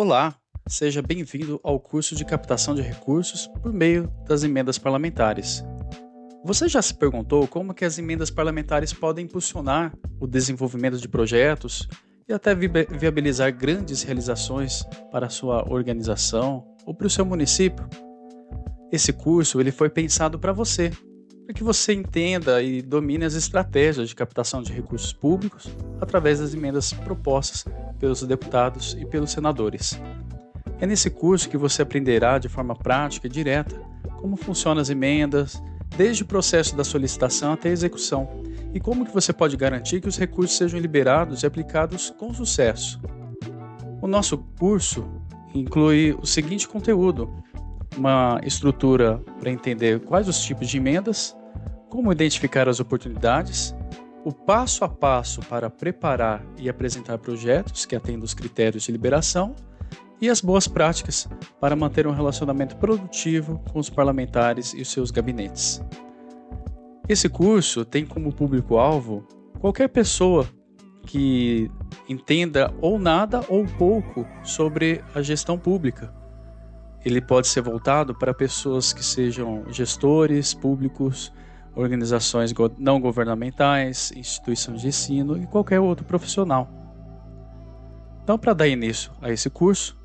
Olá, seja bem-vindo ao curso de captação de recursos por meio das emendas parlamentares. Você já se perguntou como que as emendas parlamentares podem impulsionar o desenvolvimento de projetos e até viabilizar grandes realizações para a sua organização ou para o seu município? Esse curso ele foi pensado para você, para que você entenda e domine as estratégias de captação de recursos públicos através das emendas propostas pelos deputados e pelos senadores. É nesse curso que você aprenderá de forma prática e direta como funcionam as emendas, desde o processo da solicitação até a execução, e como que você pode garantir que os recursos sejam liberados e aplicados com sucesso. O nosso curso inclui o seguinte conteúdo: uma estrutura para entender quais os tipos de emendas, como identificar as oportunidades, o passo a passo para preparar e apresentar projetos que atendam os critérios de liberação e as boas práticas para manter um relacionamento produtivo com os parlamentares e os seus gabinetes. Esse curso tem como público-alvo qualquer pessoa que entenda ou nada ou pouco sobre a gestão pública. Ele pode ser voltado para pessoas que sejam gestores públicos, organizações não governamentais, instituições de ensino e qualquer outro profissional. Então, para dar início a esse curso,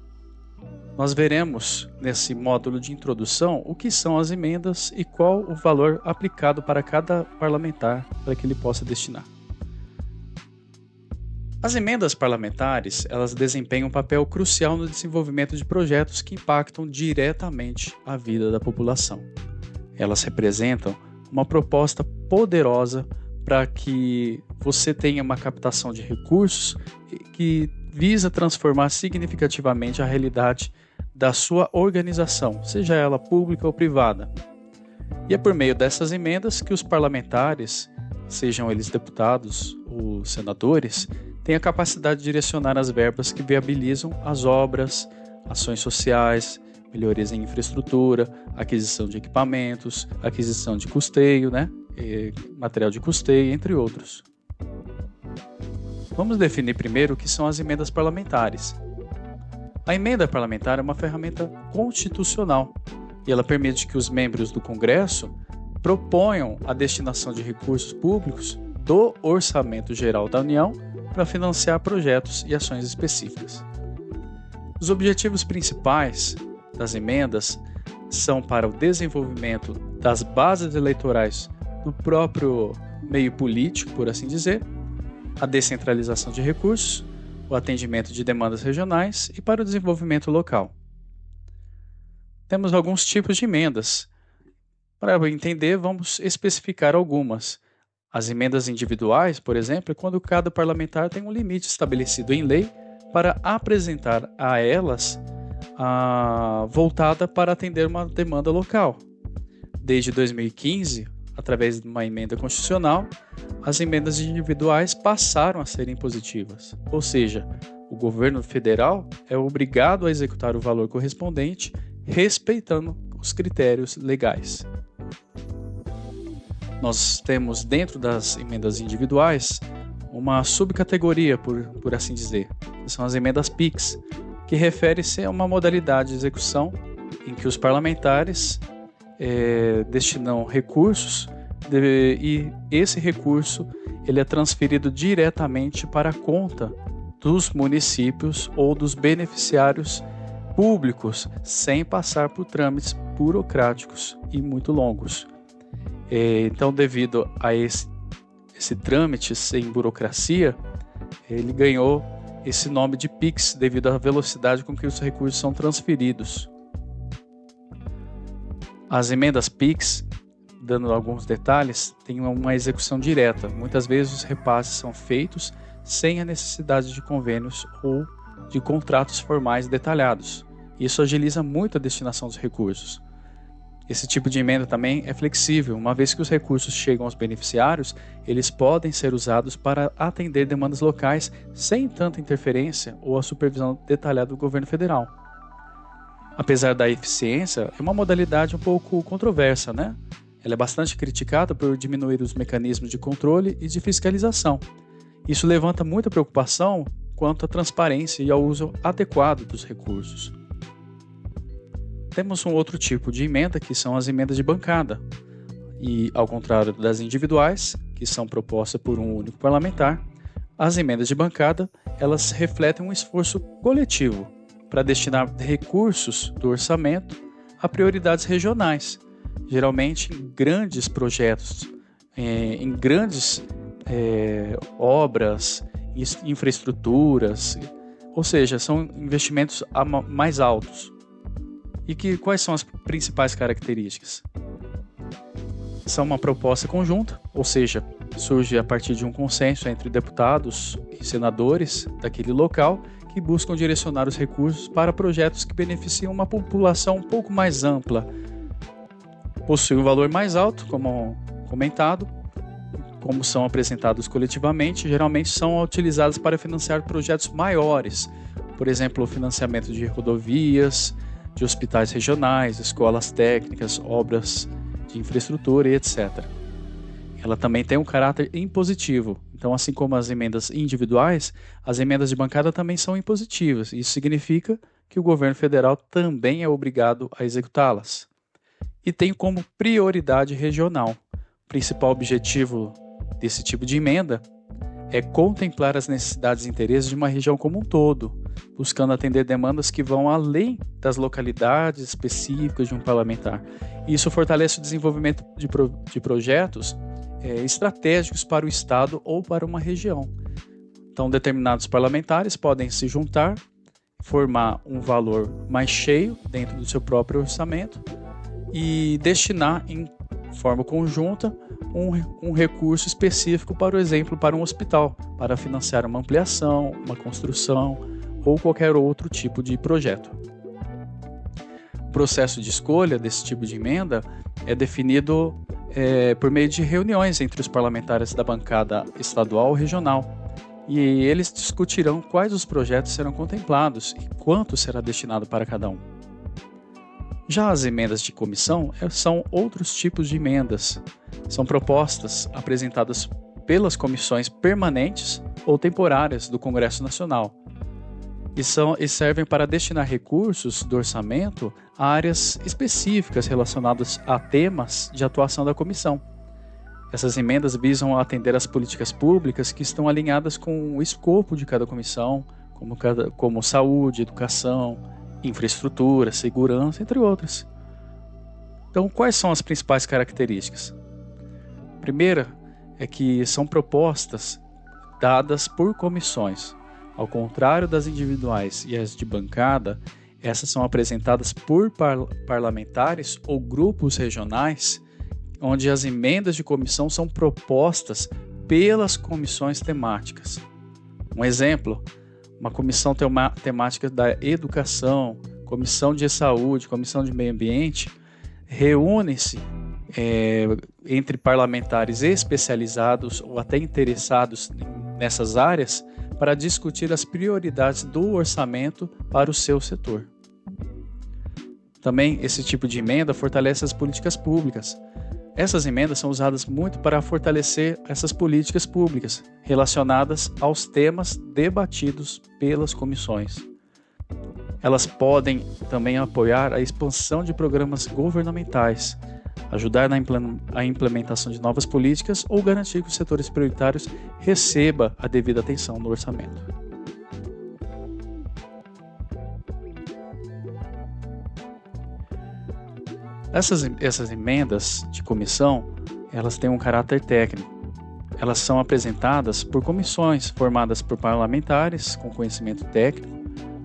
nós veremos nesse módulo de introdução o que são as emendas e qual o valor aplicado para cada parlamentar para que ele possa destinar. As emendas parlamentares, elas desempenham um papel crucial no desenvolvimento de projetos que impactam diretamente a vida da população. Elas representam uma proposta poderosa para que você tenha uma captação de recursos que visa transformar significativamente a realidade da sua organização, seja ela pública ou privada. E é por meio dessas emendas que os parlamentares, sejam eles deputados ou senadores, têm a capacidade de direcionar as verbas que viabilizam as obras, ações sociais, melhorias em infraestrutura, aquisição de equipamentos, aquisição de custeio, material de custeio, entre outros. Vamos definir primeiro o que são as emendas parlamentares. A emenda parlamentar é uma ferramenta constitucional e ela permite que os membros do Congresso proponham a destinação de recursos públicos do Orçamento Geral da União para financiar projetos e ações específicas. Os objetivos principais das emendas são para o desenvolvimento das bases eleitorais do próprio meio político, por assim dizer, a descentralização de recursos, o atendimento de demandas regionais e para o desenvolvimento local. Temos alguns tipos de emendas. Para entender, vamos especificar algumas. As emendas individuais, por exemplo, é quando cada parlamentar tem um limite estabelecido em lei para apresentar a elas voltada para atender uma demanda local. Desde 2015, através de uma emenda constitucional, as emendas individuais passaram a serem impositivas, ou seja, o governo federal é obrigado a executar o valor correspondente, respeitando os critérios legais. Nós temos dentro das emendas individuais uma subcategoria, por assim dizer, que são as emendas PIX, que refere-se a uma modalidade de execução em que os parlamentares destinam recursos e esse recurso ele é transferido diretamente para a conta dos municípios ou dos beneficiários públicos, sem passar por trâmites burocráticos e muito longos. Então, devido a esse trâmite sem burocracia, ele ganhou esse nome de PIX devido à velocidade com que os recursos são transferidos. As emendas PIX, dando alguns detalhes, têm uma execução direta. Muitas vezes os repasses são feitos sem a necessidade de convênios ou de contratos formais detalhados. Isso agiliza muito a destinação dos recursos. Esse tipo de emenda também é flexível, uma vez que os recursos chegam aos beneficiários, eles podem ser usados para atender demandas locais sem tanta interferência ou a supervisão detalhada do governo federal. Apesar da eficiência, é uma modalidade um pouco controversa, Ela é bastante criticada por diminuir os mecanismos de controle e de fiscalização. Isso levanta muita preocupação quanto à transparência e ao uso adequado dos recursos. Temos um outro tipo de emenda, que são as emendas de bancada. E, ao contrário das individuais, que são propostas por um único parlamentar, as emendas de bancada, elas refletem um esforço coletivo para destinar recursos do orçamento a prioridades regionais, geralmente em grandes projetos, em grandes obras, infraestruturas, ou seja, são investimentos mais altos. E quais são as principais características? São uma proposta conjunta, ou seja, surge a partir de um consenso entre deputados e senadores daquele local que buscam direcionar os recursos para projetos que beneficiam uma população um pouco mais ampla. Possui um valor mais alto, como comentado, como são apresentados coletivamente, geralmente são utilizados para financiar projetos maiores, por exemplo, o financiamento de rodovias, de hospitais regionais, escolas técnicas, obras de infraestrutura e etc. Ela também tem um caráter impositivo, então assim como as emendas individuais, as emendas de bancada também são impositivas. Isso significa que o governo federal também é obrigado a executá-las. E tem como prioridade regional. O principal objetivo desse tipo de emenda é contemplar as necessidades e interesses de uma região como um todo, buscando atender demandas que vão além das localidades específicas de um parlamentar. Isso fortalece o desenvolvimento de projetos estratégicos para o Estado ou para uma região. Então, determinados parlamentares podem se juntar, formar um valor mais cheio dentro do seu próprio orçamento e destinar em forma conjunta um recurso específico, por exemplo, para um hospital, para financiar uma ampliação, uma construção ou qualquer outro tipo de projeto. O processo de escolha desse tipo de emenda é definido por meio de reuniões entre os parlamentares da bancada estadual ou regional, e eles discutirão quais os projetos serão contemplados e quanto será destinado para cada um. Já as emendas de comissão são outros tipos de emendas. São propostas apresentadas pelas comissões permanentes ou temporárias do Congresso Nacional e servem para destinar recursos do orçamento a áreas específicas relacionadas a temas de atuação da comissão. Essas emendas visam atender às políticas públicas que estão alinhadas com o escopo de cada comissão, como saúde, educação, infraestrutura, segurança, entre outras. Então, quais são as principais características? A primeira é que são propostas dadas por comissões. Ao contrário das individuais e as de bancada, essas são apresentadas por parlamentares ou grupos regionais, onde as emendas de comissão são propostas pelas comissões temáticas. Um exemplo: uma comissão temática da educação, comissão de saúde, comissão de meio ambiente, reúnem-se entre parlamentares especializados ou até interessados nessas áreas para discutir as prioridades do orçamento para o seu setor. Também esse tipo de emenda fortalece as políticas públicas. Essas emendas são usadas muito para fortalecer essas políticas públicas relacionadas aos temas debatidos pelas comissões. Elas podem também apoiar a expansão de programas governamentais, ajudar na implementação de novas políticas ou garantir que os setores prioritários recebam a devida atenção no orçamento. Essas emendas de comissão, elas têm um caráter técnico. Elas são apresentadas por comissões formadas por parlamentares com conhecimento técnico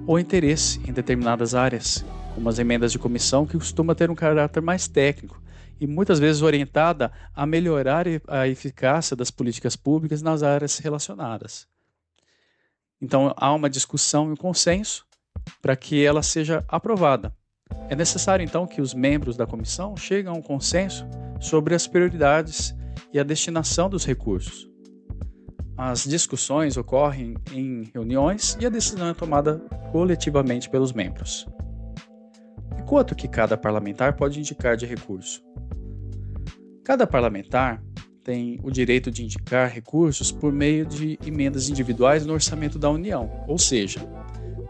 ou interesse em determinadas áreas, como as emendas de comissão, que costuma ter um caráter mais técnico e muitas vezes orientada a melhorar a eficácia das políticas públicas nas áreas relacionadas. Então, há uma discussão e um consenso para que ela seja aprovada. É necessário, então, que os membros da comissão cheguem a um consenso sobre as prioridades e a destinação dos recursos. As discussões ocorrem em reuniões e a decisão é tomada coletivamente pelos membros. E quanto que cada parlamentar pode indicar de recurso? Cada parlamentar tem o direito de indicar recursos por meio de emendas individuais no orçamento da União, ou seja,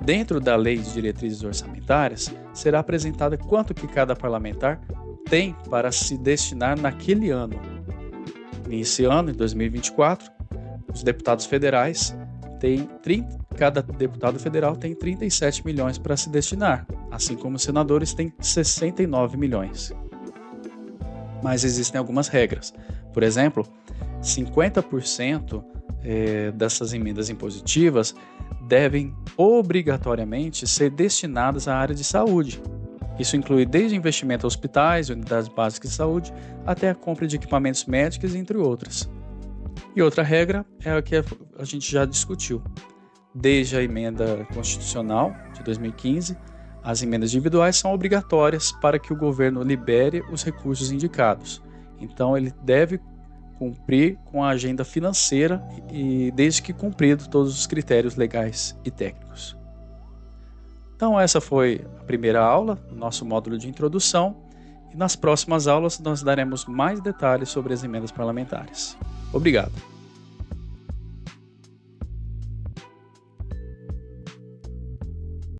dentro da Lei de Diretrizes Orçamentárias, será apresentada quanto que cada parlamentar tem para se destinar naquele ano. Nesse ano, em 2024, os deputados federais cada deputado federal tem 37 milhões para se destinar, assim como os senadores têm 69 milhões. Mas existem algumas regras. Por exemplo, 50% dessas emendas impositivas devem obrigatoriamente ser destinadas à área de saúde. Isso inclui desde investimento em hospitais, unidades básicas de saúde, até a compra de equipamentos médicos, entre outras. E outra regra é a que a gente já discutiu. Desde a emenda constitucional de 2015, as emendas individuais são obrigatórias para que o governo libere os recursos indicados. Então, ele deve cumprir com a agenda financeira e desde que cumprido todos os critérios legais e técnicos. Então, essa foi a primeira aula do nosso módulo de introdução e nas próximas aulas nós daremos mais detalhes sobre as emendas parlamentares. Obrigado.